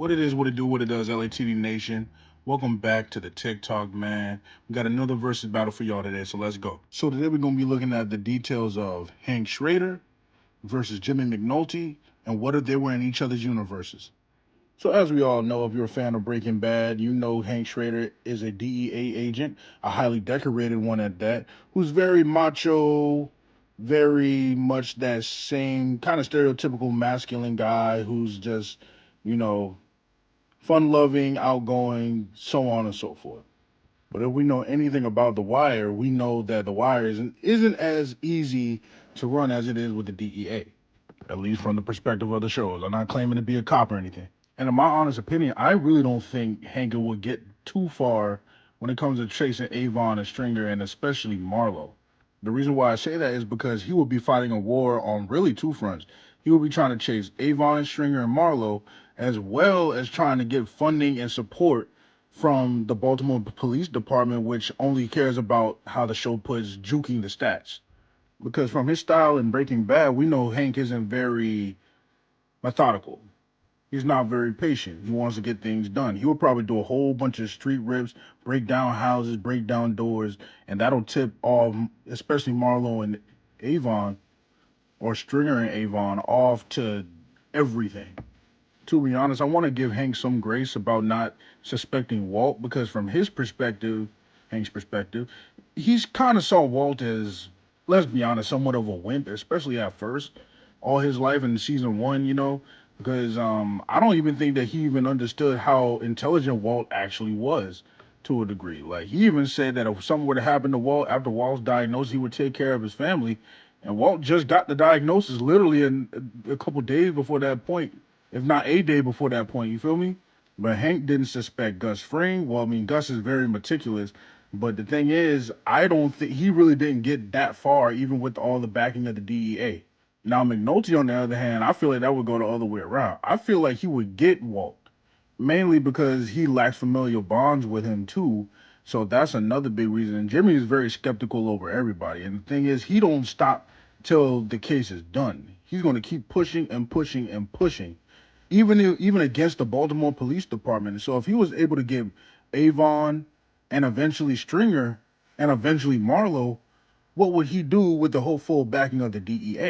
What it is, what it do, what it does, LATD Nation. Welcome back to the TikTok, man. We got another versus battle for y'all today, so let's go. So today we're gonna be looking at the details of Hank Schrader versus Jimmy McNulty and what if they were in each other's universes. So as we all know, if you're a fan of Breaking Bad, you know Hank Schrader is a DEA agent, a highly decorated one at that, who's very macho, very much that same kind of stereotypical masculine guy who's just, you know, fun loving, outgoing, so on and so forth. But if we know anything about The Wire, we know that The Wire isn't as easy to run as it is with the DEA, at least from the perspective of the shows. I'm not claiming to be a cop or anything. And in my honest opinion, I really don't think Hanker would get too far when it comes to chasing Avon and Stringer and especially Marlowe. The reason why I say that is because he would be fighting a war on really two fronts. He would be trying to chase Avon and Stringer and Marlowe, as well as trying to get funding and support from the Baltimore Police Department, which only cares about how the show puts juking the stats. Because from his style in Breaking Bad, we know Hank isn't very methodical. He's not very patient. He wants to get things done. He will probably do a whole bunch of street rips, break down houses, break down doors, and that'll tip off, especially Marlowe and Avon, or Stringer and Avon, off to everything. To be honest, I want to give Hank some grace about not suspecting Walt because, from his perspective, Hank's perspective, he's kind of saw Walt as, let's be honest, somewhat of a wimp, especially at first, all his life in season one, because I don't even think that he even understood how intelligent Walt actually was to a degree. Like, he even said that if something were to happen to Walt after Walt's diagnosis, he would take care of his family. And Walt just got the diagnosis literally in a couple days before that point, if not a day before that point. You feel me? But Hank didn't suspect Gus Fring. Well, I mean, Gus is very meticulous. But the thing is, I don't think he really didn't get that far, even with all the backing of the DEA. Now, McNulty, on the other hand, I feel like that would go the other way around. I feel like he would get Walt, mainly because he lacks familial bonds with him, too. So that's another big reason. And Jimmy is very skeptical over everybody. And the thing is, he don't stop till the case is done. He's going to keep pushing and pushing and pushing, even against the Baltimore Police Department. So if he was able to get Avon and eventually Stringer and eventually Marlowe, what would he do with the whole full backing of the DEA?